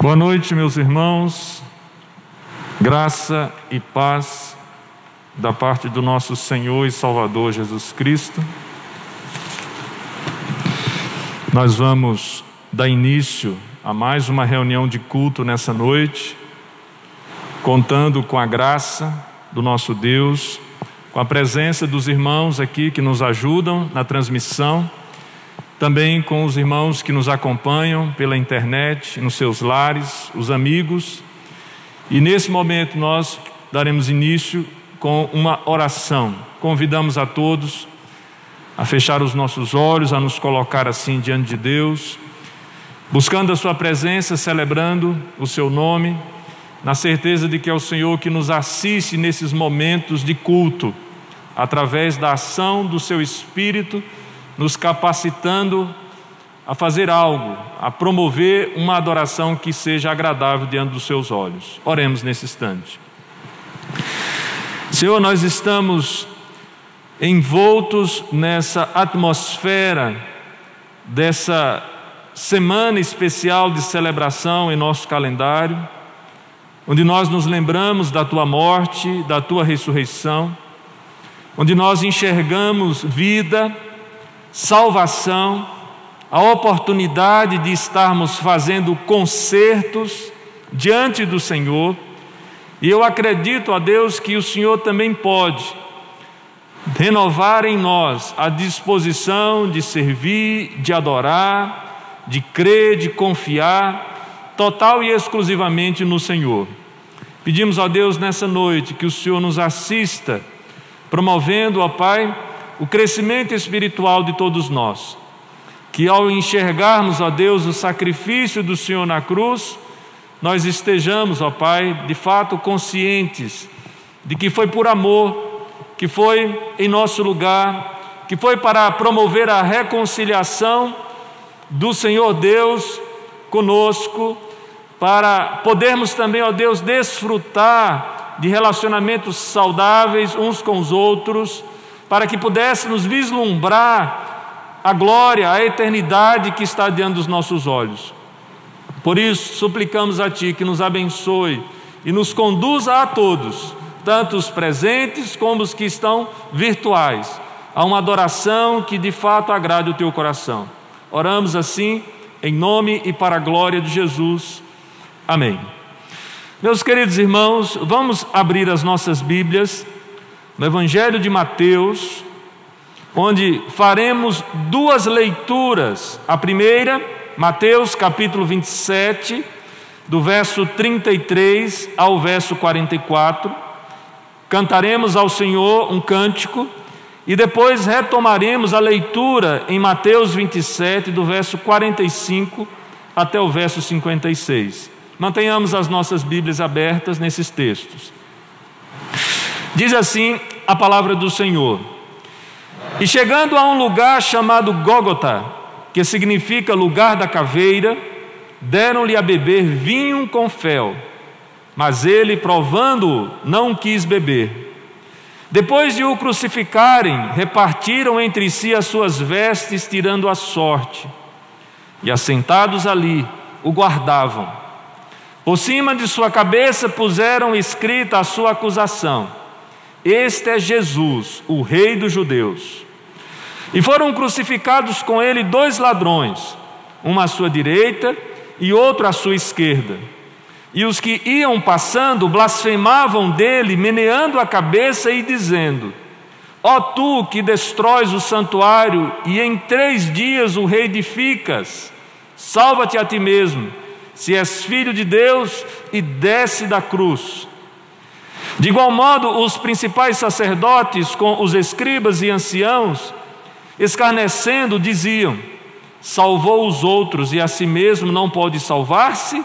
Boa noite, meus irmãos. Graça e paz da parte do nosso Senhor e Salvador Jesus Cristo. Nós vamos dar início a mais uma reunião de culto nessa noite, contando com a graça do nosso Deus, com a presença dos irmãos aqui que nos ajudam na transmissão, também com os irmãos que nos acompanham pela internet, nos seus lares, os amigos. E nesse momento nós daremos início com uma oração. Convidamos a todos a fechar os nossos olhos, a nos colocar assim diante de Deus, buscando a sua presença, celebrando o seu nome, na certeza de que é o Senhor que nos assiste nesses momentos de culto, através da ação do seu Espírito, nos capacitando a fazer algo, a promover uma adoração que seja agradável diante dos seus olhos. Oremos nesse instante. Senhor, nós estamos envoltos nessa atmosfera dessa semana especial de celebração em nosso calendário, onde nós nos lembramos da Tua morte, da Tua ressurreição, onde nós enxergamos vida, salvação, a oportunidade de estarmos fazendo concertos diante do Senhor. E eu acredito, ó Deus, que o Senhor também pode renovar em nós a disposição de servir, de adorar, de crer, de confiar total e exclusivamente no Senhor. Pedimos, ó Deus, nessa noite que o Senhor nos assista, promovendo, ó Pai, o crescimento espiritual de todos nós, que ao enxergarmos, ó Deus, o sacrifício do Senhor na cruz, nós estejamos, ó Pai, de fato conscientes de que foi por amor, que foi em nosso lugar, que foi para promover a reconciliação do Senhor Deus conosco, para podermos também, ó Deus, desfrutar de relacionamentos saudáveis uns com os outros, para que pudéssemos vislumbrar a glória, a eternidade que está diante dos nossos olhos. Por isso, suplicamos a Ti que nos abençoe e nos conduza a todos, tanto os presentes como os que estão virtuais, a uma adoração que de fato agrade o Teu coração. Oramos assim, em nome e para a glória de Jesus. Amém. Meus queridos irmãos, vamos abrir as nossas Bíblias no Evangelho de Mateus, onde faremos duas leituras. A primeira, Mateus capítulo 27, do verso 33 ao verso 44. Cantaremos ao Senhor um cântico e depois retomaremos a leitura em Mateus 27, do verso 45 até o verso 56. Mantenhamos as nossas Bíblias abertas nesses textos. Diz assim a palavra do Senhor: E chegando a um lugar chamado Gólgota, que significa lugar da caveira, deram-lhe a beber vinho com fel, mas ele, provando-o, não quis beber. Depois de o crucificarem, repartiram entre si as suas vestes, tirando a sorte, e assentados ali, o guardavam. Por cima de sua cabeça puseram escrita a sua acusação: Este é Jesus, o Rei dos Judeus. E foram crucificados com ele 2 ladrões, um à sua direita e outro à sua esquerda. E os que iam passando blasfemavam dele, meneando a cabeça e dizendo: Ó tu que destróis o santuário e em 3 dias o reedificas, salva-te a ti mesmo, se és filho de Deus, e desce da cruz. De igual modo, os principais sacerdotes com os escribas e anciãos, escarnecendo, diziam: Salvou os outros e a si mesmo não pode salvar-se?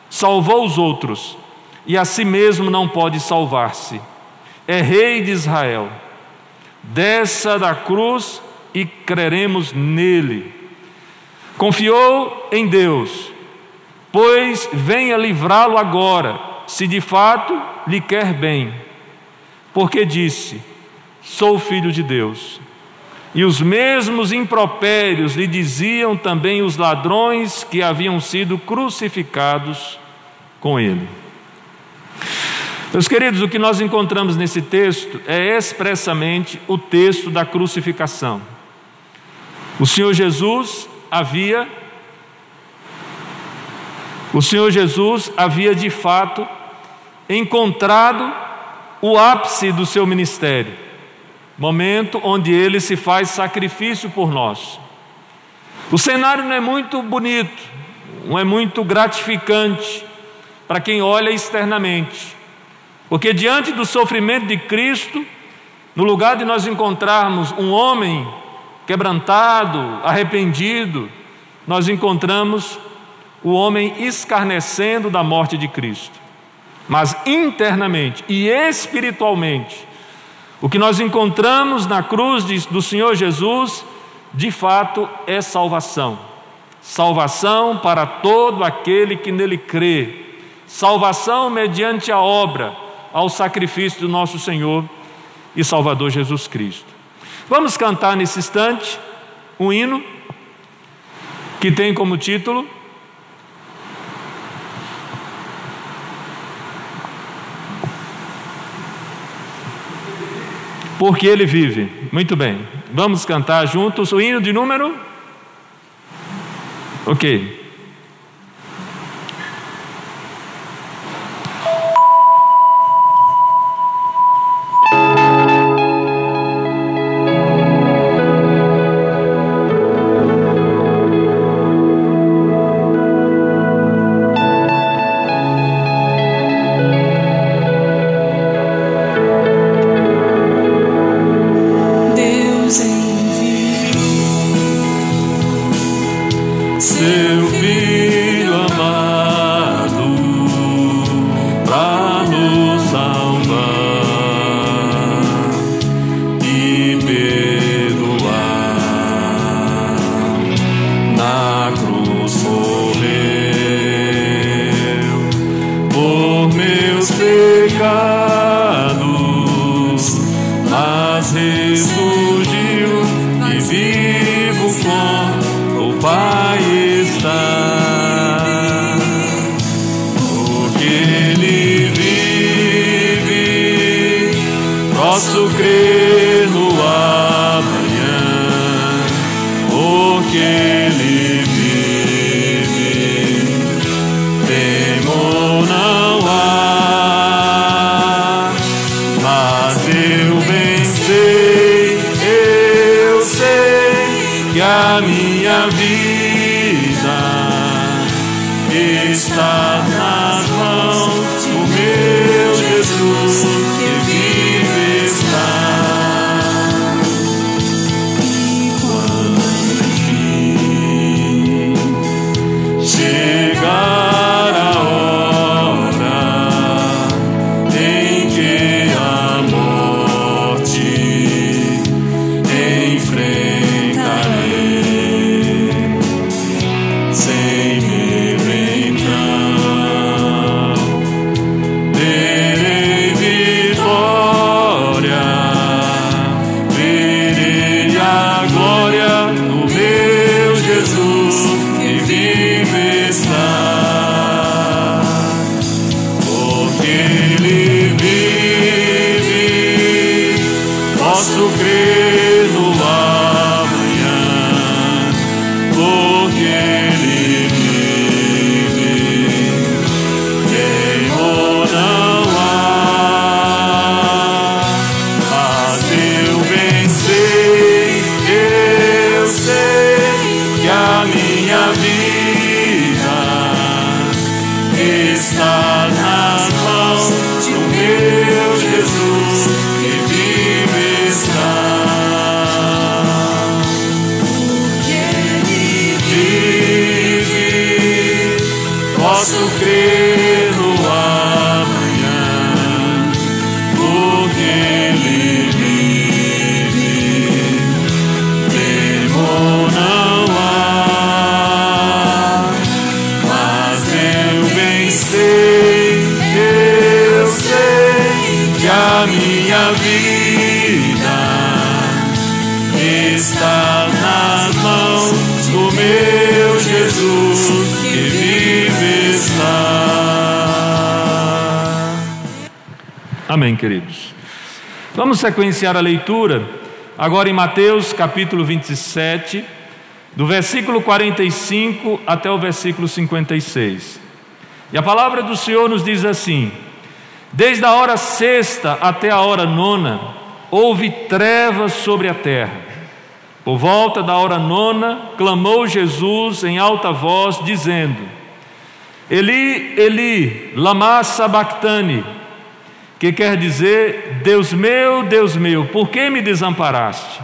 Salvou os outros e a si mesmo não pode salvar-se. É Rei de Israel. Desça da cruz e creremos nele. Confiou em Deus, pois venha livrá-lo agora, se de fato lhe quer bem, porque disse: Sou filho de Deus. e os mesmos impropérios lhe diziam também os ladrões que haviam sido crucificados com ele. Meus queridos, o que nós encontramos nesse texto é expressamente o texto da crucificação. O Senhor Jesus havia de fato encontrado o ápice do seu ministério, momento onde ele se faz sacrifício por nós. O cenário não é muito bonito, não é muito gratificante para quem olha externamente, porque diante do sofrimento de Cristo, no lugar de nós encontrarmos um homem quebrantado, arrependido, nós encontramos o homem escarnecendo da morte de Cristo. Mas internamente e espiritualmente, o que nós encontramos na cruz do Senhor Jesus, de fato, é salvação. Salvação para todo aquele que nele crê. Salvação mediante a obra, ao sacrifício do nosso Senhor e Salvador Jesus Cristo. Vamos cantar nesse instante um hino que tem como título Porque Ele Vive. Muito bem, vamos cantar juntos o hino de número? Ok. Terei está nas mãos do meu Jesus, que vive está. Amém, queridos. Vamos sequenciar a leitura agora em Mateus capítulo 27, do versículo 45 até o versículo 56. E a palavra do Senhor nos diz assim: desde a hora sexta até a hora nona, houve trevas sobre a terra. Por volta da hora nona, clamou Jesus em alta voz, dizendo: Eli, Eli, lama sabachthani, que quer dizer: Deus meu, por que me desamparaste?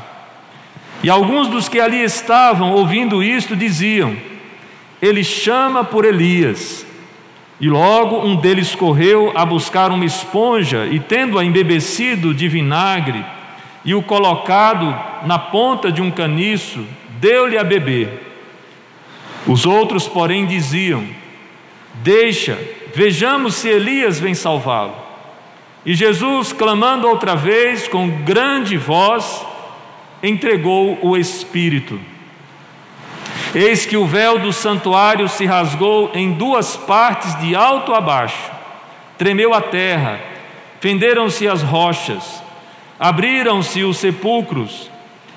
E alguns dos que ali estavam, ouvindo isto, diziam: ele chama por Elias. E logo um deles correu a buscar uma esponja, e tendo-a embebecido de vinagre e o colocado na ponta de um caniço, deu-lhe a beber. Os outros, porém, diziam: deixa, vejamos se Elias vem salvá-lo. E Jesus, clamando outra vez com grande voz, entregou o Espírito. Eis que o véu do santuário se rasgou em duas partes de alto a baixo, tremeu a terra, fenderam-se as rochas, abriram-se os sepulcros,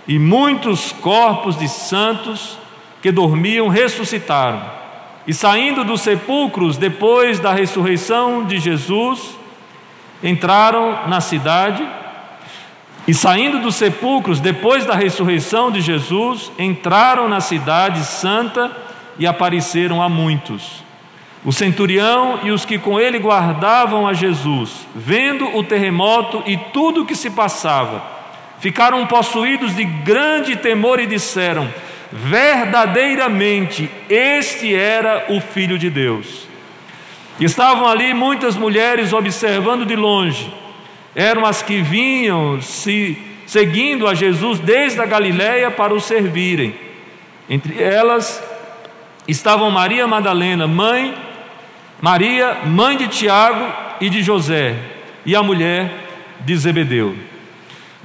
e muitos corpos de santos que dormiam ressuscitaram. E saindo dos sepulcros depois da ressurreição de Jesus, entraram na cidade. E saindo dos sepulcros depois da ressurreição de Jesus, entraram na cidade santa e apareceram a muitos. O centurião e os que com ele guardavam a Jesus, vendo o terremoto e tudo o que se passava, ficaram possuídos de grande temor e disseram: verdadeiramente este era o Filho de Deus. E estavam ali muitas mulheres observando de longe. Eram as que vinham seguindo a Jesus desde a Galiléia para o servirem. Entre elas estavam Maria Madalena, Maria, mãe de Tiago e de José, e a mulher de Zebedeu.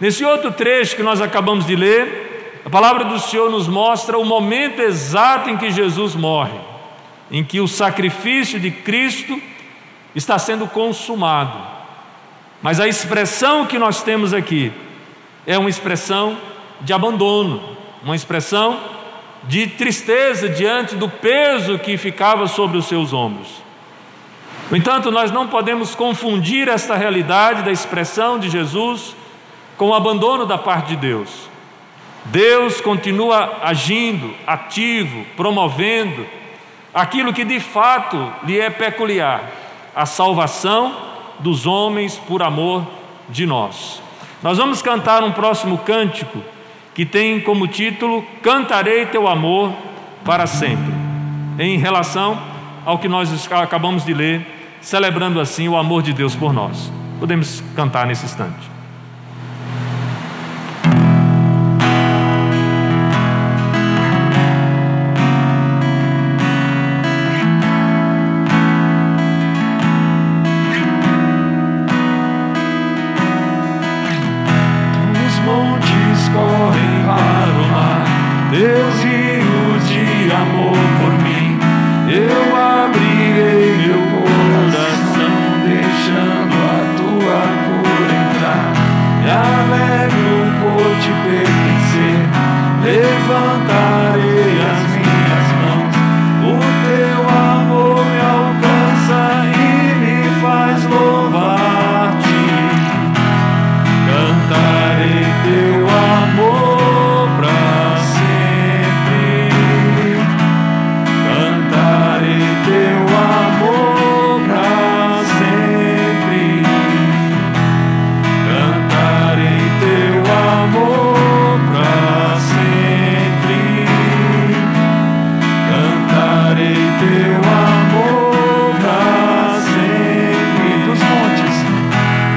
Nesse outro trecho que nós acabamos de ler, a palavra do Senhor nos mostra o momento exato em que Jesus morre, em que o sacrifício de Cristo está sendo consumado. Mas a expressão que nós temos aqui é uma expressão de abandono, uma expressão de tristeza diante do peso que ficava sobre os seus ombros. No entanto, nós não podemos confundir esta realidade da expressão de Jesus com o abandono da parte de Deus. Deus continua agindo, ativo, promovendo aquilo que de fato lhe é peculiar: a salvação dos homens por amor de nós. Nós vamos cantar um próximo cântico que tem como título: Cantarei teu amor para sempre, em relação ao que nós acabamos de ler, celebrando assim o amor de Deus por nós. Podemos cantar nesse instante. Teus rios de amor por mim, eu abrirei meu coração, deixando a tua cura entrar. Me alegro por te pertencer, levantarei as minhas mãos. O teu amor me alcança e me faz louvar-te. Cantarei teu amor pra teu amor pra sempre, cantarei teu amor pra sempre, cantarei teu amor pra sempre.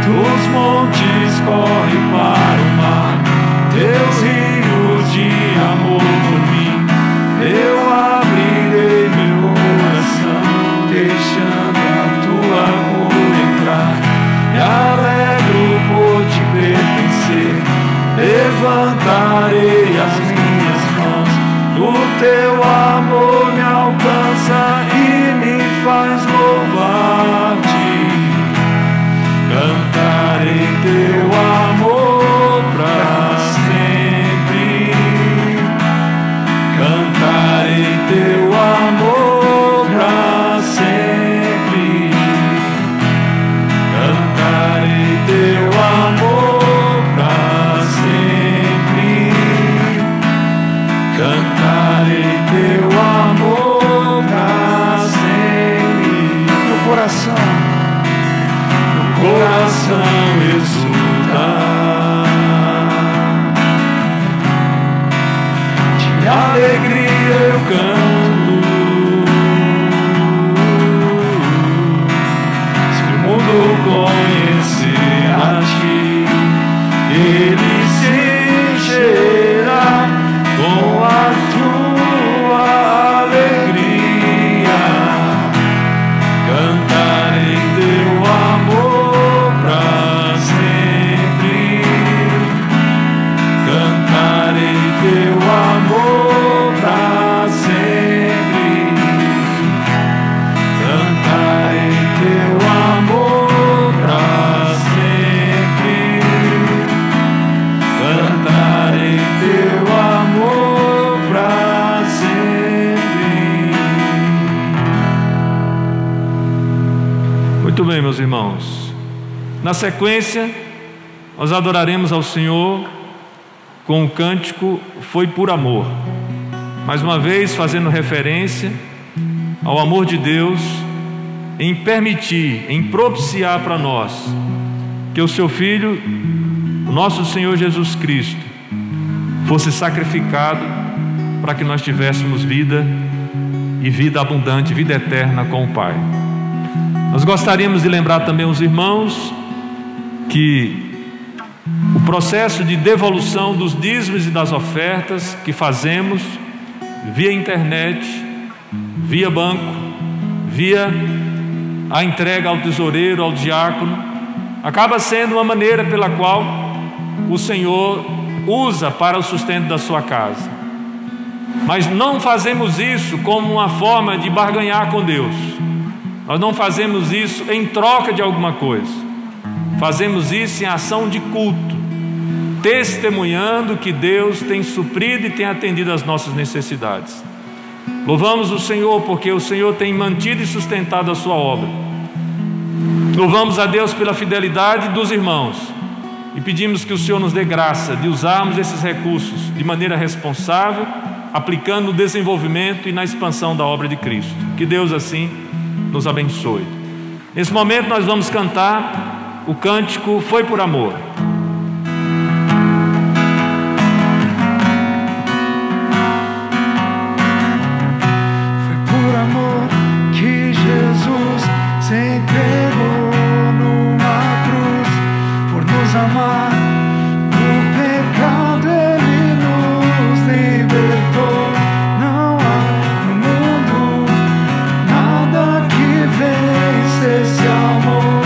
Dos montes corre para o mar, teus rios de amor por mim, eu abrirei meu coração, deixando a tua cura entrar. Me alegro por te pertencer, levantarei as teu amor me alcança e me faz louvar-te. Cantarei teu amor pra sempre. Cantarei teu amor pra sempre. Cantarei teu amor pra sempre. Cantarei teu amor pra sempre. No coração exulta, de alegria eu canto. Se o mundo conhecer a ti, ele se encherá com a tua alegria. Cantarei teu amor pra sempre. Cantarei teu amor pra sempre. Cantarei teu amor pra sempre. Cantarei teu amor pra sempre. Muito bem, meus irmãos. Na sequência, nós adoraremos ao Senhor com o cântico Foi por Amor. Mais uma vez fazendo referência ao amor de Deus em permitir, em propiciar para nós que o seu Filho, o nosso Senhor Jesus Cristo, fosse sacrificado para que nós tivéssemos vida e vida abundante, vida eterna com o Pai. Nós gostaríamos de lembrar também os irmãos que o processo de devolução dos dízimos e das ofertas que fazemos via internet, via banco, via a entrega ao tesoureiro, ao diácono, acaba sendo uma maneira pela qual o Senhor usa para o sustento da sua casa. Mas não fazemos isso como uma forma de barganhar com Deus. Nós não fazemos isso em troca de alguma coisa. Fazemos isso em ação de culto, testemunhando que Deus tem suprido e tem atendido às nossas necessidades. Louvamos o Senhor porque o Senhor tem mantido e sustentado a sua obra. Louvamos a Deus pela fidelidade dos irmãos e pedimos que o Senhor nos dê graça de usarmos esses recursos de maneira responsável, aplicando no desenvolvimento e na expansão da obra de Cristo. Que Deus assim nos abençoe. Nesse momento nós vamos cantar o cântico Foi por Amor. Foi por amor que Jesus se entregou numa cruz, por nos amar. Do pecado ele nos libertou. Não há no mundo nada que vença esse amor.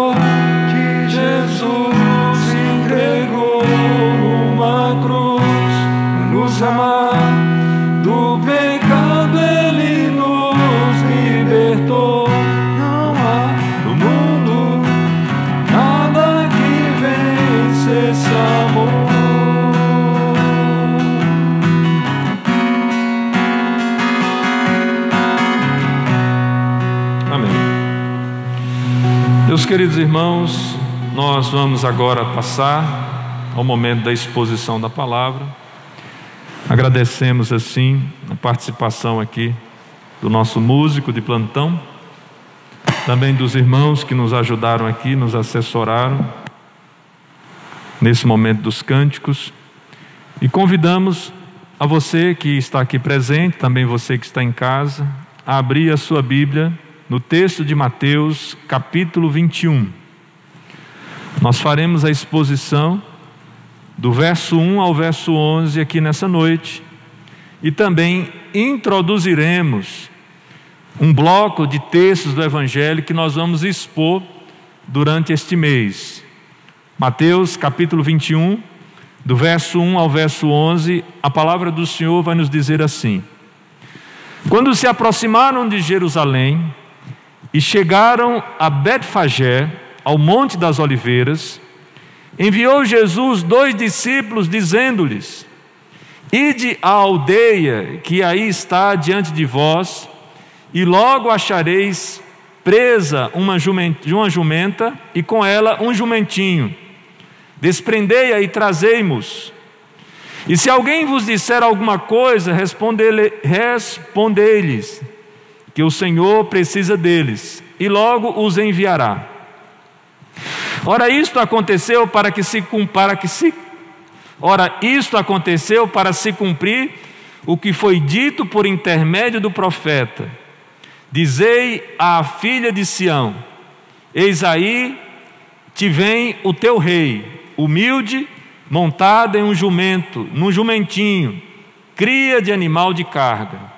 amor que Jesus entregou numa cruz, nos amar do pecado Ele nos libertou. Não há no mundo nada que vença esse amor. Meus queridos irmãos, nós vamos agora passar ao momento da exposição da palavra. Agradecemos assim a participação aqui do nosso músico de plantão, também dos irmãos que nos ajudaram aqui, nos assessoraram nesse momento dos cânticos, e convidamos a você que está aqui presente, também você que está em casa, a abrir a sua Bíblia no texto de Mateus, capítulo 21. Nós faremos a exposição do verso 1 ao verso 11 aqui nessa noite, e também introduziremos um bloco de textos do Evangelho que nós vamos expor durante este mês. Mateus, capítulo 21, do verso 1 ao verso 11, a palavra do Senhor vai nos dizer assim: Quando se aproximaram de Jerusalém e chegaram a Betfagé, ao Monte das Oliveiras, enviou Jesus 2 discípulos, dizendo-lhes: Ide à aldeia que aí está diante de vós, e logo achareis presa uma jumenta, e com ela um jumentinho. Desprendei-a e trazei-mos. E se alguém vos disser alguma coisa, respondei-lhes que o Senhor precisa deles, e logo os enviará. Ora, isto aconteceu para se cumprir o que foi dito por intermédio do profeta: Dizei à filha de Sião: Eis aí te vem o teu rei, humilde, montado em um jumento, num jumentinho, cria de animal de carga.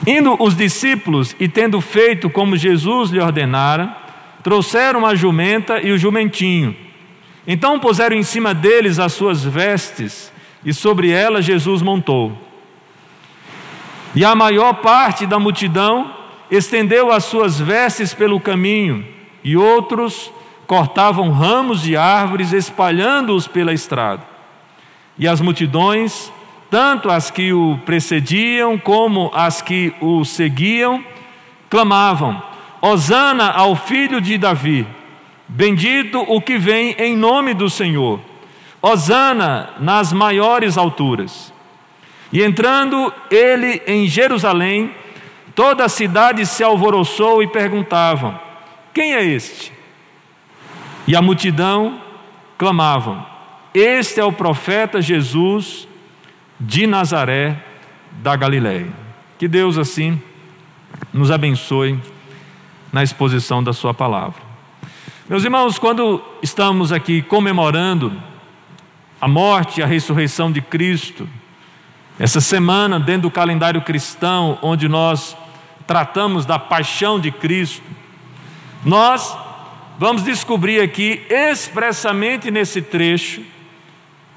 Indo os discípulos, e tendo feito como Jesus lhe ordenara, trouxeram a jumenta e o jumentinho. Então puseram em cima deles as suas vestes, e sobre ela Jesus montou. E a maior parte da multidão estendeu as suas vestes pelo caminho, e outros cortavam ramos de árvores, espalhando-os pela estrada. E as multidões, tanto as que o precediam como as que o seguiam, clamavam: Hosana ao filho de Davi, bendito o que vem em nome do Senhor, Hosana nas maiores alturas. E entrando ele em Jerusalém, toda a cidade se alvoroçou e perguntavam: Quem é este? E a multidão clamavam: Este é o profeta Jesus de Nazaré da Galileia. Que Deus assim nos abençoe na exposição da sua palavra. Meus irmãos, quando estamos aqui comemorando a morte e a ressurreição de Cristo, essa semana dentro do calendário cristão, onde nós tratamos da paixão de Cristo, nós vamos descobrir aqui expressamente nesse trecho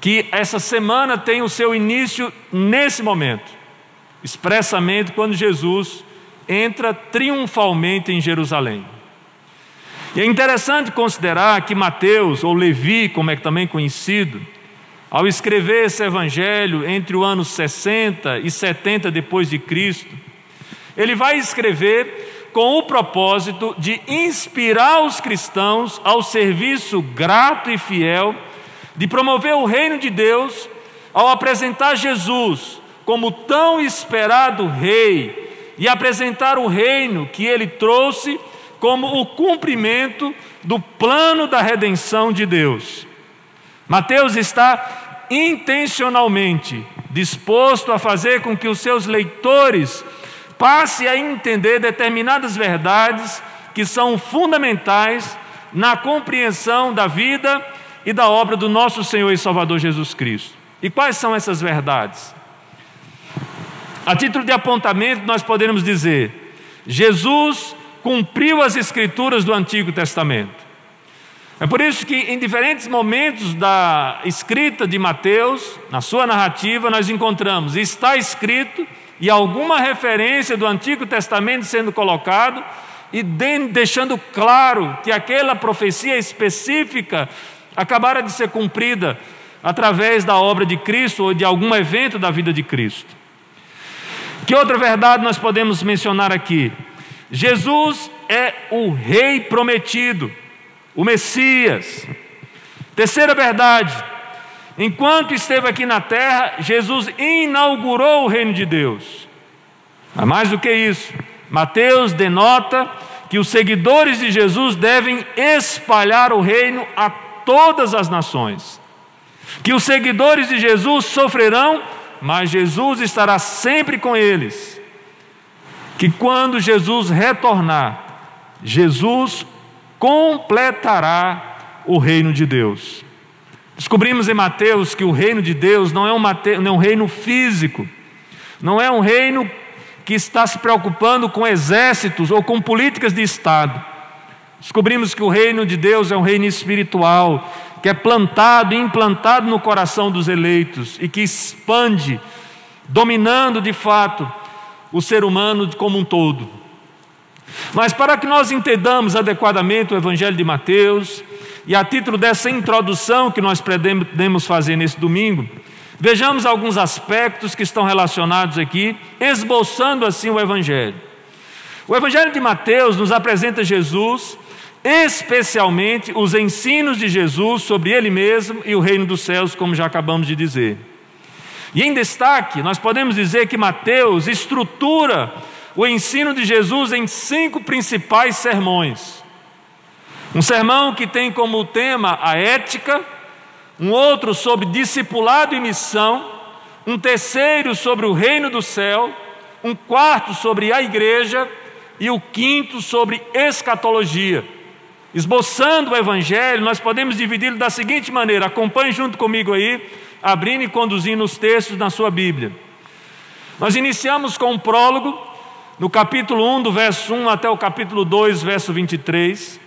que essa semana tem o seu início nesse momento, expressamente quando Jesus entra triunfalmente em Jerusalém. E é interessante considerar que Mateus, ou Levi, como é também conhecido, ao escrever esse evangelho entre o ano 60 e 70 depois de Cristo, ele vai escrever com o propósito de inspirar os cristãos ao serviço grato e fiel de promover o reino de Deus, ao apresentar Jesus como tão esperado rei e apresentar o reino que ele trouxe como o cumprimento do plano da redenção de Deus. Mateus está intencionalmente disposto a fazer com que os seus leitores passem a entender determinadas verdades que são fundamentais na compreensão da vida e da obra do nosso Senhor e Salvador Jesus Cristo. E quais são essas verdades? A título de apontamento, nós podemos dizer: Jesus cumpriu as Escrituras do Antigo Testamento. É por isso que em diferentes momentos da escrita de Mateus, na sua narrativa, nós encontramos está escrito e alguma referência do Antigo Testamento sendo colocado e deixando claro que aquela profecia específica acabara de ser cumprida através da obra de Cristo ou de algum evento da vida de Cristo. Que outra verdade nós podemos mencionar aqui? Jesus é o Rei prometido, o Messias. Terceira verdade: enquanto esteve aqui na terra, Jesus inaugurou o reino de Deus. Mas mais do que isso, Mateus denota que os seguidores de Jesus devem espalhar o reino a todas as nações. Que os seguidores de Jesus sofrerão, mas Jesus estará sempre com eles. Que quando Jesus retornar, Jesus completará o reino de Deus. Descobrimos em Mateus que o reino de Deus não é um reino físico, não é um reino que está se preocupando com exércitos ou com políticas de Estado. Descobrimos que o reino de Deus é um reino espiritual, que é plantado e implantado no coração dos eleitos e que expande, dominando de fato o ser humano como um todo. Mas para que nós entendamos adequadamente o Evangelho de Mateus, e a título dessa introdução que nós pretendemos fazer nesse domingo, vejamos alguns aspectos que estão relacionados aqui, esboçando assim o Evangelho. O Evangelho de Mateus nos apresenta Jesus, especialmente os ensinos de Jesus sobre Ele mesmo e o reino dos céus, como já acabamos de dizer. E em destaque, nós podemos dizer que Mateus estrutura o ensino de Jesus em 5 principais sermões. Um sermão que tem como tema a ética, um outro sobre discipulado e missão, um terceiro sobre o reino do céu, um quarto sobre a igreja e o quinto sobre escatologia. Esboçando o Evangelho, nós podemos dividi-lo da seguinte maneira, acompanhe junto comigo aí, abrindo e conduzindo os textos na sua Bíblia. Nós iniciamos com um prólogo, no capítulo 1, do verso 1 até o capítulo 2, verso 23.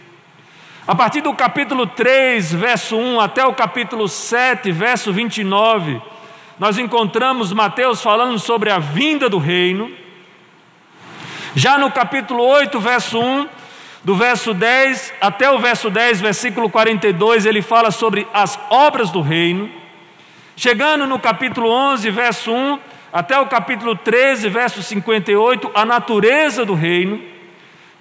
A partir do capítulo 3, verso 1, até o capítulo 7, verso 29, nós encontramos Mateus falando sobre a vinda do reino. Já no capítulo 8, verso 1, do verso 10 até o verso 10, versículo 42, ele fala sobre as obras do reino. Chegando no capítulo 11, verso 1, até o capítulo 13, verso 58, a natureza do reino.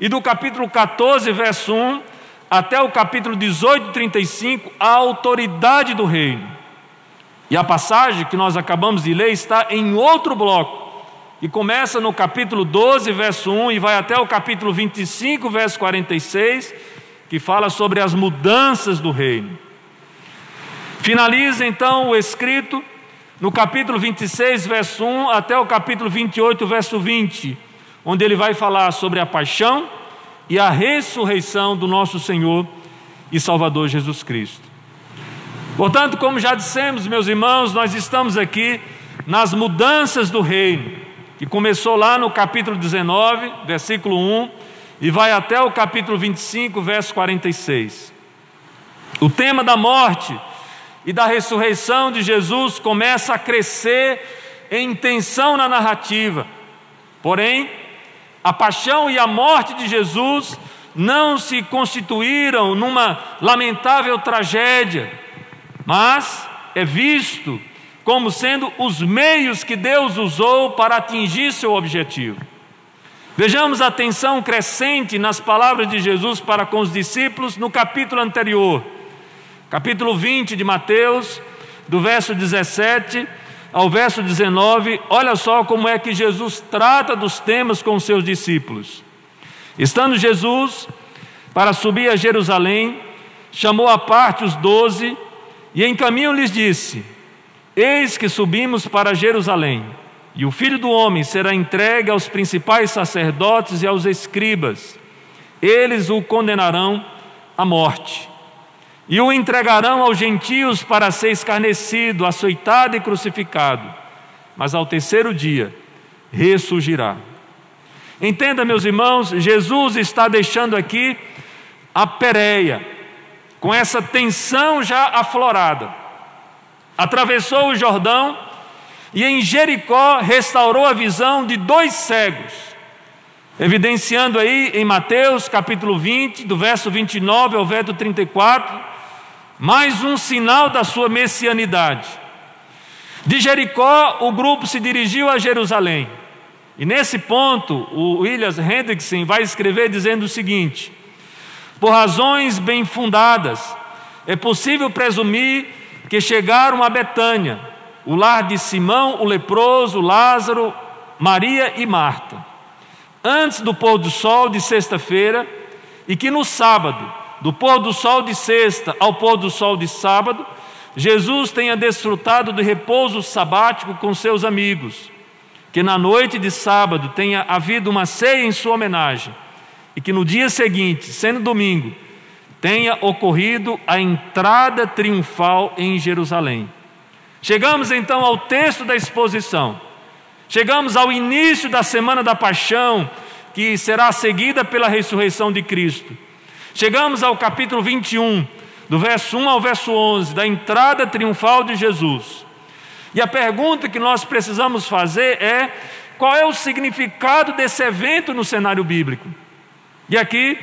E do capítulo 14, verso 1, até o capítulo 18, 35, a autoridade do reino. E a passagem que nós acabamos de ler está em outro bloco, e começa no capítulo 12, verso 1, e vai até o capítulo 25, verso 46, que fala sobre as mudanças do reino. Finaliza então o escrito no capítulo 26, verso 1, até o capítulo 28, verso 20, onde ele vai falar sobre a paixão e a ressurreição do nosso Senhor e Salvador Jesus Cristo. Portanto, como já dissemos, meus irmãos, nós estamos aqui nas mudanças do reino, que começou lá no capítulo 19, versículo 1, e vai até o capítulo 25, verso 46. O tema da morte e da ressurreição de Jesus começa a crescer em tensão na narrativa. Porém, a paixão e a morte de Jesus não se constituíram numa lamentável tragédia, mas é visto como sendo os meios que Deus usou para atingir seu objetivo. Vejamos a tensão crescente nas palavras de Jesus para com os discípulos no capítulo anterior, capítulo 20 de Mateus, do verso 17 ao verso 19, olha só como é que Jesus trata dos temas com os seus discípulos. Estando Jesus para subir a Jerusalém, chamou à parte os 12 e em caminho lhes disse: eis que subimos para Jerusalém, e o Filho do Homem será entregue aos principais sacerdotes e aos escribas. Eles o condenarão à morte e o entregarão aos gentios para ser escarnecido, açoitado e crucificado, mas ao terceiro dia ressurgirá. Entenda, meus irmãos, Jesus está deixando aqui a Pérea, com essa tensão já aflorada, atravessou o Jordão e em Jericó restaurou a visão de 2 cegos, evidenciando aí em Mateus capítulo 20, do verso 29 ao verso 34, mais um sinal da sua messianidade. De Jericó, o grupo se dirigiu a Jerusalém. E nesse ponto, o William Hendrickson vai escrever dizendo o seguinte: por razões bem fundadas, é possível presumir que chegaram a Betânia, o lar de Simão, o leproso, Lázaro, Maria e Marta, antes do pôr do sol de sexta-feira, e que no sábado, do pôr do sol de sexta ao pôr do sol de sábado, Jesus tenha desfrutado do repouso sabático com seus amigos, que na noite de sábado tenha havido uma ceia em sua homenagem, e que no dia seguinte, sendo domingo, tenha ocorrido a entrada triunfal em Jerusalém. Chegamos então ao texto da exposição, chegamos ao início da Semana da Paixão, que será seguida pela ressurreição de Cristo. Chegamos ao capítulo 21, do verso 1 ao verso 11, da entrada triunfal de Jesus. E a pergunta que nós precisamos fazer é: qual é o significado desse evento no cenário bíblico? E aqui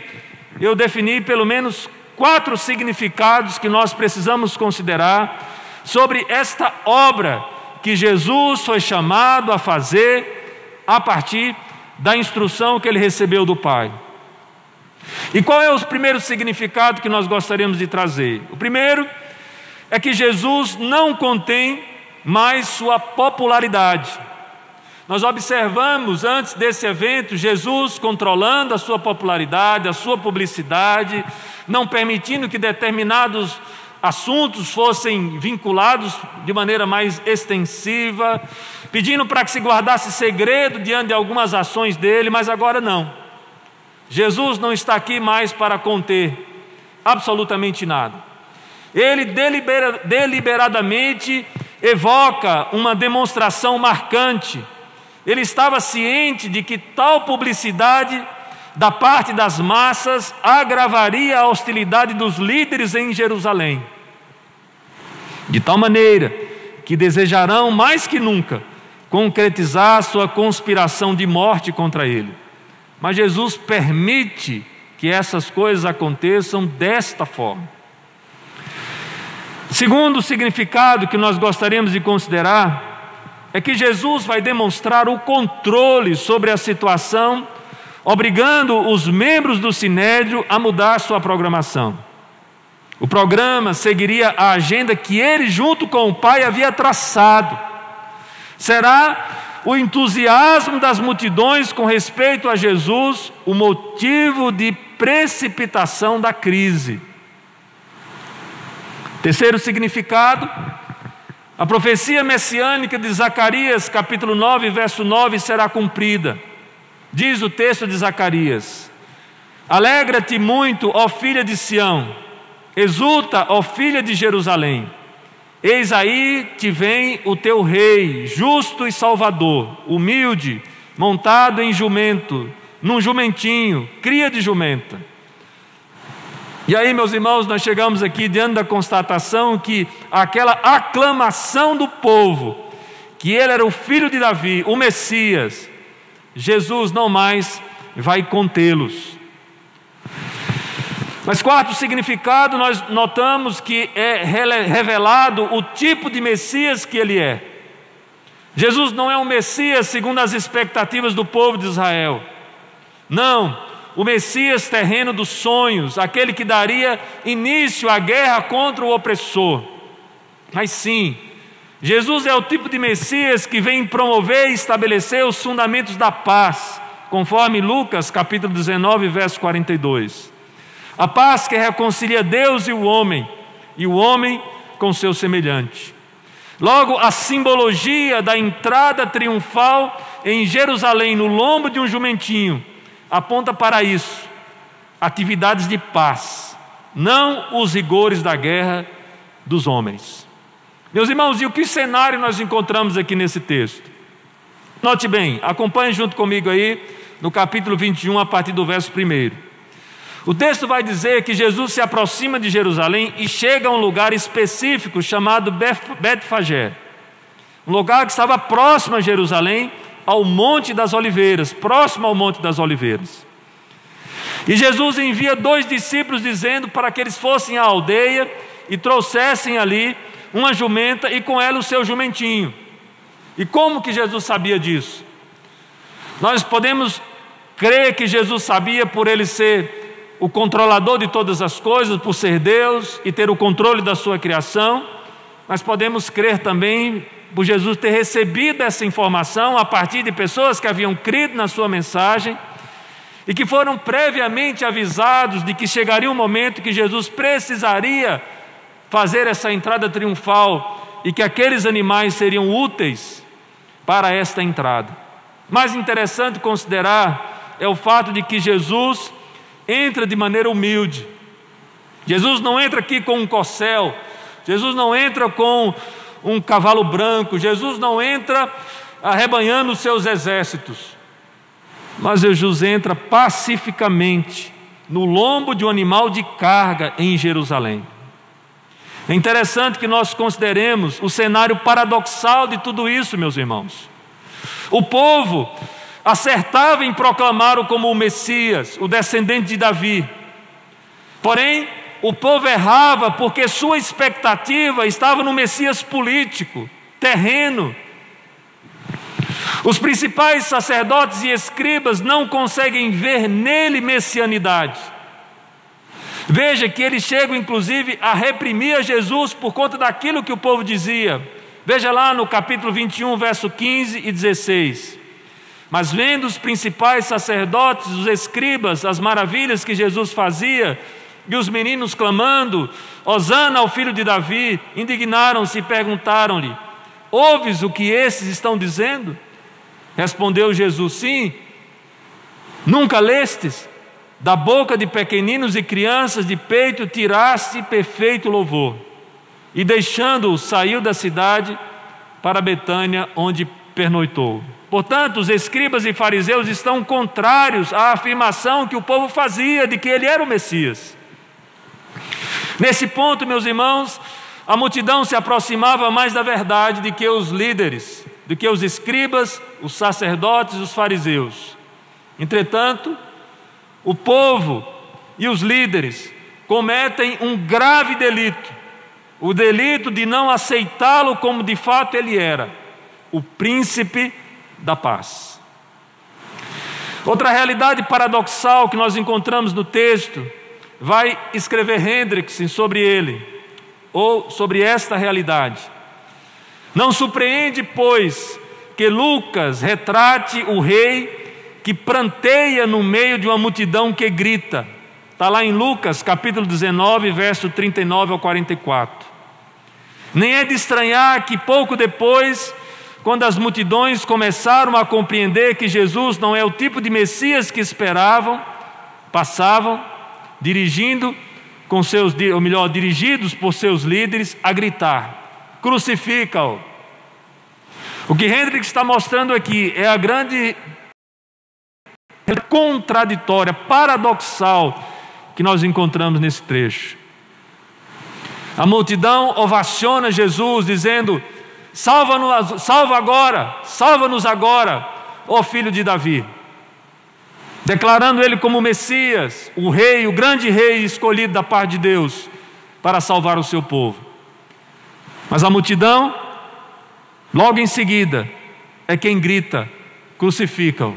eu defini pelo menos 4 significados que nós precisamos considerar sobre esta obra que Jesus foi chamado a fazer a partir da instrução que ele recebeu do Pai. E qual é o primeiro significado que nós gostaríamos de trazer? O primeiro é que Jesus não contém mais sua popularidade. Nós observamos antes desse evento Jesus controlando a sua popularidade, a sua publicidade, não permitindo que determinados assuntos fossem vinculados de maneira mais extensiva, pedindo para que se guardasse segredo diante de algumas ações dele, mas agora não. Jesus não está aqui mais para conter absolutamente nada. Ele deliberadamente evoca uma demonstração marcante. Ele estava ciente de que tal publicidade da parte das massas agravaria a hostilidade dos líderes em Jerusalém, de tal maneira que desejarão mais que nunca concretizar sua conspiração de morte contra ele. Mas Jesus permite que essas coisas aconteçam desta forma. Segundo significado que nós gostaríamos de considerar é que Jesus vai demonstrar o controle sobre a situação, obrigando os membros do Sinédrio a mudar sua programação. O programa seguiria a agenda que ele, junto com o Pai, havia traçado. Será o entusiasmo das multidões com respeito a Jesus o motivo de precipitação da crise. Terceiro significado: a profecia messiânica de Zacarias, capítulo 9, verso 9, será cumprida. Diz o texto de Zacarias: alegra-te muito, ó filha de Sião, exulta, ó filha de Jerusalém. Eis aí te vem o teu rei, justo e salvador, humilde, montado em jumento, num jumentinho, cria de jumenta. E aí, meus irmãos, nós chegamos aqui diante da constatação que aquela aclamação do povo, que ele era o filho de Davi, o Messias, Jesus não mais vai contê-los. Mas quarto significado, nós notamos que é revelado o tipo de Messias que ele é. Jesus não é um Messias segundo as expectativas do povo de Israel. Não, o Messias terreno dos sonhos, aquele que daria início à guerra contra o opressor. Mas sim, Jesus é o tipo de Messias que vem promover e estabelecer os fundamentos da paz, conforme Lucas capítulo 19, verso 42. A paz que reconcilia Deus e o homem com seu semelhante. Logo, a simbologia da entrada triunfal em Jerusalém no lombo de um jumentinho aponta para isso: atividades de paz, não os rigores da guerra dos homens. Meus irmãos, e o que cenário nós encontramos aqui nesse texto? Note bem, acompanhe junto comigo aí no capítulo 21, a partir do verso 1. O texto vai dizer que Jesus se aproxima de Jerusalém e chega a um lugar específico chamado Betfagé, um lugar que estava próximo a Jerusalém, ao Monte das Oliveiras, próximo ao Monte das Oliveiras. E Jesus envia 2 discípulos dizendo para que eles fossem à aldeia e trouxessem ali uma jumenta e com ela o seu jumentinho. E como que Jesus sabia disso? Nós podemos crer que Jesus sabia por ele ser o controlador de todas as coisas, por ser Deus e ter o controle da sua criação, mas podemos crer também por Jesus ter recebido essa informação a partir de pessoas que haviam crido na sua mensagem e que foram previamente avisados de que chegaria um momento que Jesus precisaria fazer essa entrada triunfal e que aqueles animais seriam úteis para esta entrada. Mais interessante considerar é o fato de que Jesus entra de maneira humilde. Jesus não entra aqui com um corcel, Jesus não entra com um cavalo branco, Jesus não entra arrebanhando os seus exércitos, mas Jesus entra pacificamente no lombo de um animal de carga em Jerusalém. É interessante que nós consideremos o cenário paradoxal de tudo isso, meus irmãos. O povo acertava em proclamá-lo como o Messias, o descendente de Davi. Porém, o povo errava porque sua expectativa estava no Messias político, terreno. Os principais sacerdotes e escribas não conseguem ver nele messianidade. Veja que eles chegam inclusive a reprimir a Jesus por conta daquilo que o povo dizia. Veja lá no capítulo 21, verso 15 e 16. Mas vendo os principais sacerdotes, os escribas, as maravilhas que Jesus fazia, e os meninos clamando, Hosana ao filho de Davi, indignaram-se e perguntaram-lhe: ouves o que esses estão dizendo? Respondeu Jesus: sim. Nunca lestes? Da boca de pequeninos e crianças de peito tiraste perfeito louvor. E deixando-o, saiu da cidade para Betânia, onde pernoitou. Portanto, os escribas e fariseus estão contrários à afirmação que o povo fazia de que ele era o Messias. Nesse ponto, meus irmãos, a multidão se aproximava mais da verdade do que os líderes, do que os escribas, os sacerdotes e os fariseus. Entretanto, o povo e os líderes cometem um grave delito, o delito de não aceitá-lo como de fato ele era, o príncipe da paz. Outra realidade paradoxal que nós encontramos no texto, vai escrever Hendrickson sobre ele, ou sobre esta realidade. Não surpreende, pois, que Lucas retrate o rei que pranteia no meio de uma multidão que grita. Está lá em Lucas, capítulo 19, verso 39 ao 44. Nem é de estranhar que pouco depois, quando as multidões começaram a compreender que Jesus não é o tipo de Messias que esperavam, passavam, dirigidos por seus líderes, a gritar: crucifica-o. O que Hendrickson está mostrando aqui é a grande contraditória, paradoxal que nós encontramos nesse trecho. A multidão ovaciona Jesus, dizendo: salva-nos agora, ó filho de Davi, declarando ele como Messias, o rei, o grande rei escolhido da parte de Deus para salvar o seu povo. Mas a multidão, logo em seguida, é quem grita: crucifica-o.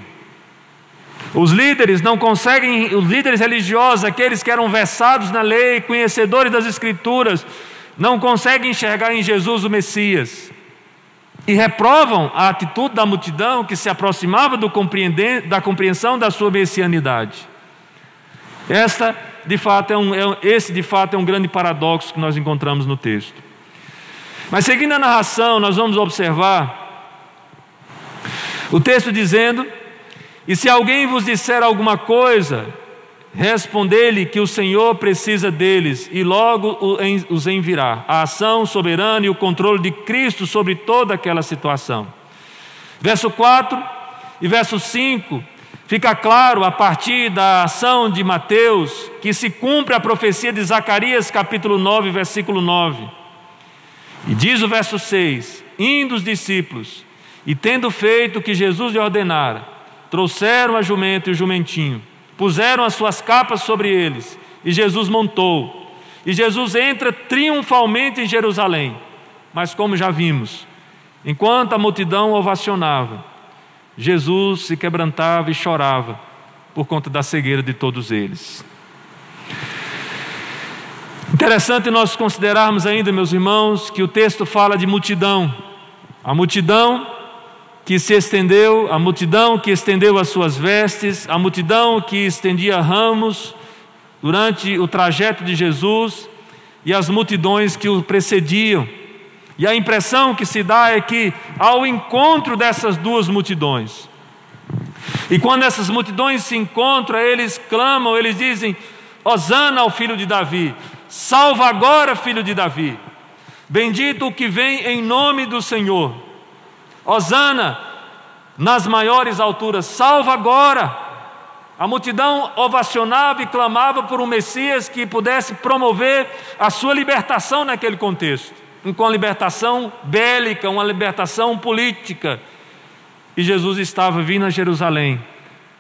Os líderes religiosos, aqueles que eram versados na lei, conhecedores das Escrituras, não conseguem enxergar em Jesus o Messias e reprovam a atitude da multidão que se aproximava da compreensão da sua messianidade. Esse de fato é um grande paradoxo que nós encontramos no texto. Mas seguindo a narração, nós vamos observar o texto dizendo: e se alguém vos disser alguma coisa, respondei-lhe que o Senhor precisa deles e logo os enviará. A ação soberana e o controle de Cristo sobre toda aquela situação. Verso 4 e verso 5 Fica claro a partir da ação de Mateus que se cumpre a profecia de Zacarias capítulo 9, versículo 9. E diz o verso 6: indo os discípulos, e tendo feito o que Jesus lhe ordenara, trouxeram a jumento e o jumentinho, puseram as suas capas sobre eles, e Jesus montou. E Jesus entra triunfalmente em Jerusalém. Mas como já vimos, enquanto a multidão ovacionava, Jesus se quebrantava e chorava por conta da cegueira de todos eles. Interessante nós considerarmos ainda, meus irmãos, que o texto fala de multidão. A multidão que se estendeu, a multidão que estendeu as suas vestes, a multidão que estendia ramos durante o trajeto de Jesus, e as multidões que o precediam. E a impressão que se dá é que ao encontro dessas duas multidões, e quando essas multidões se encontram, eles clamam, eles dizem: Hosana ao filho de Davi, salva agora, filho de Davi, bendito o que vem em nome do Senhor, Hosana nas maiores alturas, salva agora. A multidão ovacionava e clamava por um Messias que pudesse promover a sua libertação naquele contexto, com uma libertação bélica, uma libertação política. E Jesus estava vindo a Jerusalém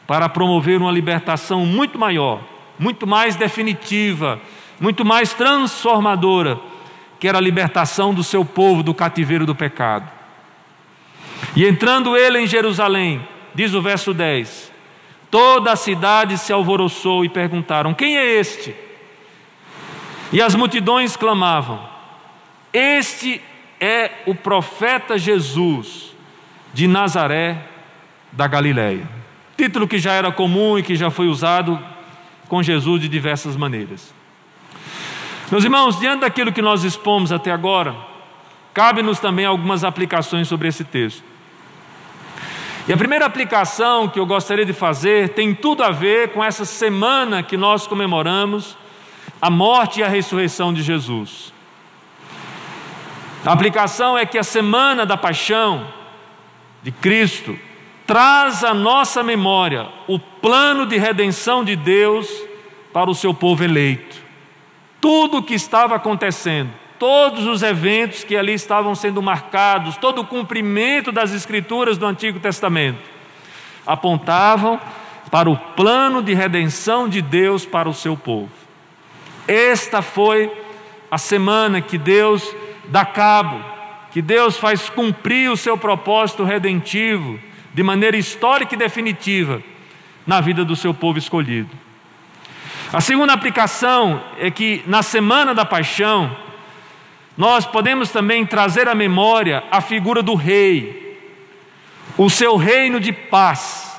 para promover uma libertação muito maior, muito mais definitiva, muito mais transformadora, que era a libertação do seu povo do cativeiro do pecado. E entrando ele em Jerusalém, diz o verso 10, toda a cidade se alvoroçou e perguntaram: quem é este? E as multidões clamavam: este é o profeta Jesus de Nazaré da Galileia. Título que já era comum e que já foi usado com Jesus de diversas maneiras. Meus irmãos, diante daquilo que nós expomos até agora, cabe-nos também algumas aplicações sobre esse texto. E a primeira aplicação que eu gostaria de fazer tem tudo a ver com essa semana que nós comemoramos a morte e a ressurreição de Jesus. A aplicação é que a semana da paixão de Cristo traz à nossa memória o plano de redenção de Deus para o seu povo eleito. Tudo o que estava acontecendo, todos os eventos que ali estavam sendo marcados, todo o cumprimento das Escrituras do Antigo Testamento, apontavam para o plano de redenção de Deus para o seu povo. Esta foi a semana que Deus dá cabo, que Deus faz cumprir o seu propósito redentivo, de maneira histórica e definitiva, na vida do seu povo escolhido. A segunda aplicação é que na semana da paixão, nós podemos também trazer à memória a figura do rei, o seu reino de paz,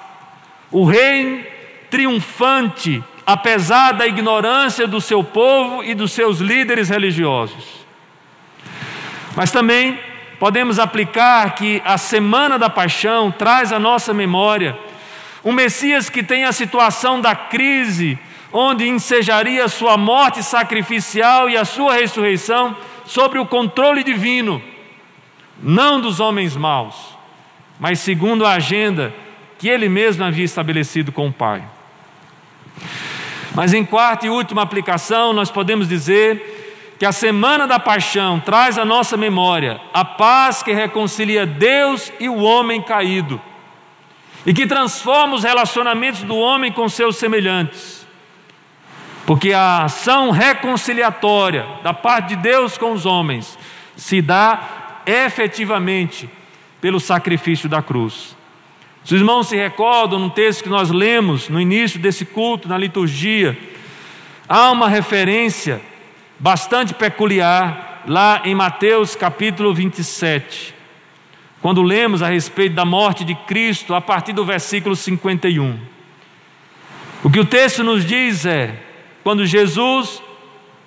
o reino triunfante, apesar da ignorância do seu povo e dos seus líderes religiosos. Mas também podemos aplicar que a semana da paixão traz à nossa memória um Messias que tem a situação da crise, onde ensejaria sua morte sacrificial e a sua ressurreição sobre o controle divino, não dos homens maus, mas segundo a agenda que ele mesmo havia estabelecido com o Pai. Mas em quarta e última aplicação, nós podemos dizer que a semana da paixão traz à nossa memória a paz que reconcilia Deus e o homem caído, e que transforma os relacionamentos do homem com seus semelhantes, porque a ação reconciliatória da parte de Deus com os homens se dá efetivamente pelo sacrifício da cruz. Os irmãos se recordam num texto que nós lemos no início desse culto, na liturgia, há uma referência bastante peculiar lá em Mateus capítulo 27, quando lemos a respeito da morte de Cristo a partir do versículo 51. O que o texto nos diz é: quando Jesus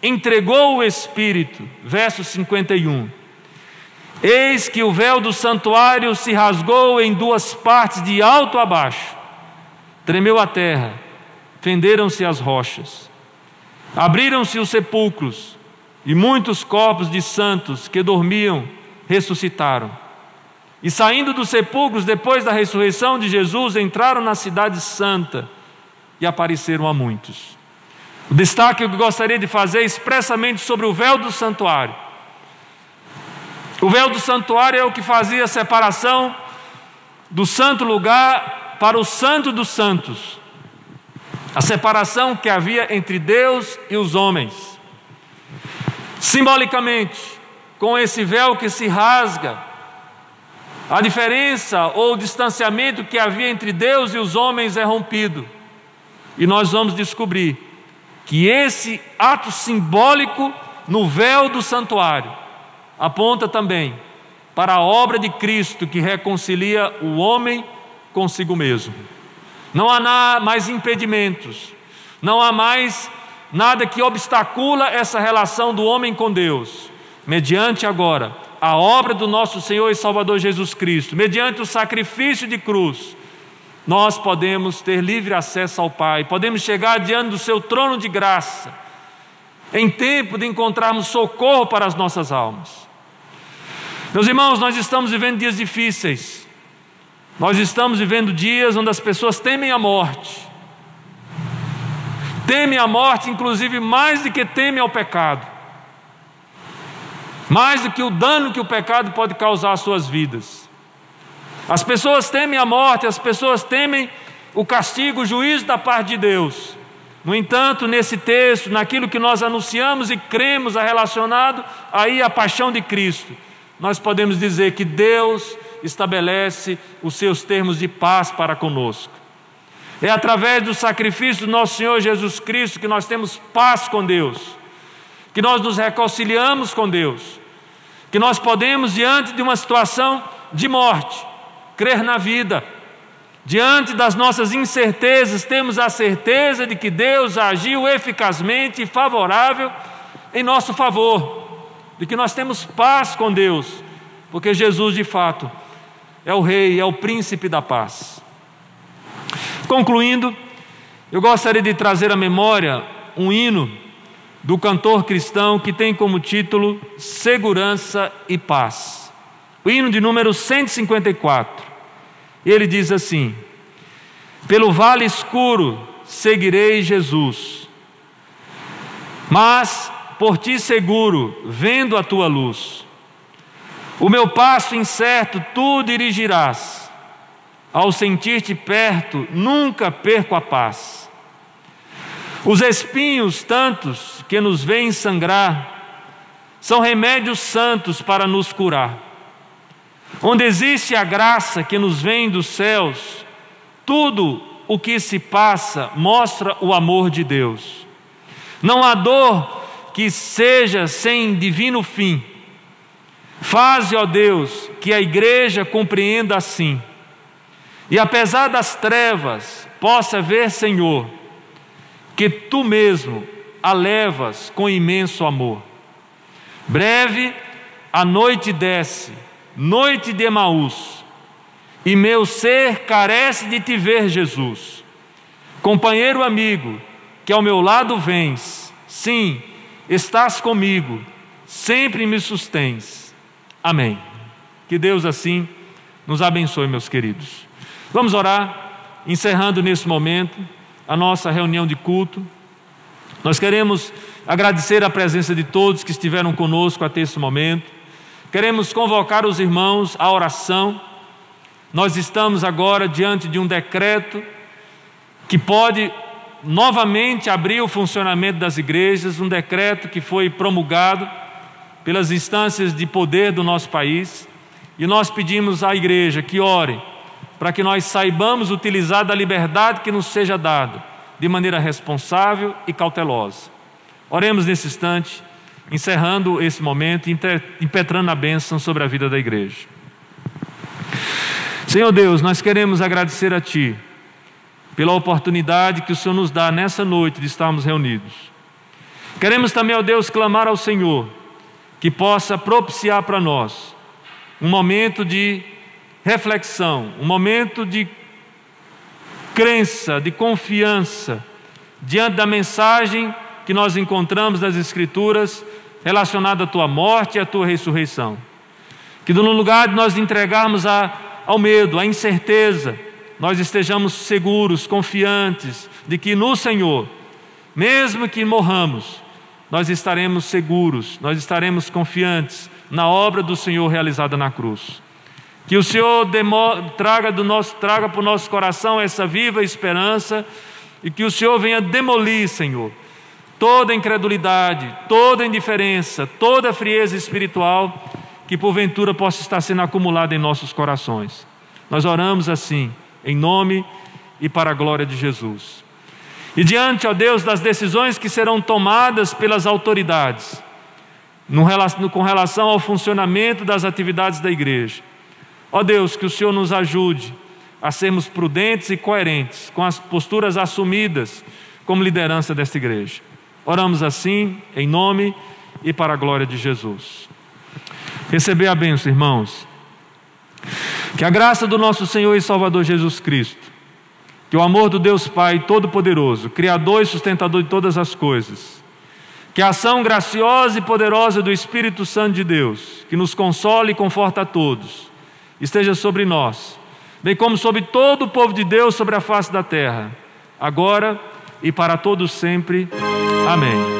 entregou o Espírito, verso 51, eis que o véu do santuário se rasgou em duas partes de alto a baixo, tremeu a terra, fenderam-se as rochas, abriram-se os sepulcros, e muitos corpos de santos que dormiam ressuscitaram. e saindo dos sepulcros depois da ressurreição de Jesus, entraram na cidade santa e apareceram a muitos. O destaque que eu gostaria de fazer é expressamente sobre o véu do santuário. O véu do santuário é o que fazia a separação do santo lugar para o santo dos santos. A separação que havia entre Deus e os homens. Simbolicamente, com esse véu que se rasga, a diferença ou o distanciamento que havia entre Deus e os homens é rompido. E nós vamos descobrir que esse ato simbólico no véu do santuário aponta também para a obra de Cristo que reconcilia o homem consigo mesmo. Não há mais impedimentos, não há mais nada que obstacula essa relação do homem com Deus, mediante agora a obra do nosso Senhor e Salvador Jesus Cristo, mediante o sacrifício de cruz. Nós podemos ter livre acesso ao Pai, podemos chegar diante do seu trono de graça, em tempo de encontrarmos socorro para as nossas almas. Meus irmãos, nós estamos vivendo dias difíceis, nós estamos vivendo dias onde as pessoas temem a morte, inclusive mais do que temem ao pecado, mais do que o dano que o pecado pode causar às suas vidas. As pessoas temem a morte, as pessoas temem o castigo, o juízo da parte de Deus. No entanto, nesse texto, naquilo que nós anunciamos e cremos relacionado aí à paixão de Cristo, nós podemos dizer que Deus estabelece os seus termos de paz para conosco. É através do sacrifício do nosso Senhor Jesus Cristo que nós temos paz com Deus, que nós nos reconciliamos com Deus, que nós podemos, diante de uma situação de morte, crer na vida. Diante das nossas incertezas, temos a certeza de que Deus agiu eficazmente e favorável em nosso favor, de que nós temos paz com Deus, porque Jesus de fato é o Rei, é o Príncipe da paz. Concluindo, eu gostaria de trazer à memória um hino do cantor cristão que tem como título Segurança e Paz. O hino de número 154. Ele diz assim: pelo vale escuro seguirei Jesus, mas por ti seguro, vendo a tua luz. O meu passo incerto tu dirigirás, ao sentir-te perto nunca perco a paz. Os espinhos tantos que nos vêm sangrar são remédios santos para nos curar. Onde existe a graça que nos vem dos céus, tudo o que se passa mostra o amor de Deus. Não há dor que seja sem divino fim. Faze, ó Deus, que a igreja compreenda assim. E apesar das trevas, possa ver, Senhor, que Tu mesmo a levas com imenso amor. Breve a noite desce, noite de Emaús, e meu ser carece de Te ver, Jesus. Companheiro amigo, que ao meu lado vens, sim, estás comigo, sempre me sustens. Amém. Que Deus assim nos abençoe, meus queridos. Vamos orar, encerrando nesse momento a nossa reunião de culto. Nós queremos agradecer a presença de todos que estiveram conosco até esse momento. Queremos convocar os irmãos à oração. Nós estamos agora diante de um decreto que pode novamente abrir o funcionamento das igrejas, um decreto que foi promulgado pelas instâncias de poder do nosso país, e nós pedimos à igreja que ore para que nós saibamos utilizar da liberdade que nos seja dada de maneira responsável e cautelosa. Oremos nesse instante, encerrando esse momento, impetrando a bênção sobre a vida da igreja. Senhor Deus, nós queremos agradecer a Ti pela oportunidade que o Senhor nos dá nessa noite de estarmos reunidos. Queremos também, ó Deus, clamar ao Senhor que possa propiciar para nós um momento de reflexão, um momento de crença, de confiança, diante da mensagem que nós encontramos nas Escrituras relacionada à Tua morte e à Tua ressurreição. Que no lugar de nós entregarmos ao medo, à incerteza, nós estejamos seguros, confiantes de que no Senhor, mesmo que morramos, nós estaremos seguros, nós estaremos confiantes na obra do Senhor realizada na cruz. Que o Senhor traga para o nosso coração essa viva esperança e que o Senhor venha demolir, Senhor, toda incredulidade, toda indiferença, toda frieza espiritual que porventura possa estar sendo acumulada em nossos corações. Nós oramos assim, em nome e para a glória de Jesus. E diante, ó Deus, das decisões que serão tomadas pelas autoridades, com relação ao funcionamento das atividades da igreja, ó Deus, que o Senhor nos ajude a sermos prudentes e coerentes com as posturas assumidas como liderança desta igreja. Oramos assim, em nome e para a glória de Jesus. Receber a bênção, irmãos. Que a graça do nosso Senhor e Salvador Jesus Cristo, que o amor do Deus Pai Todo-Poderoso, Criador e sustentador de todas as coisas, que a ação graciosa e poderosa do Espírito Santo de Deus, que nos consola e conforta a todos, esteja sobre nós, bem como sobre todo o povo de Deus sobre a face da terra, agora e para todos sempre. Amém.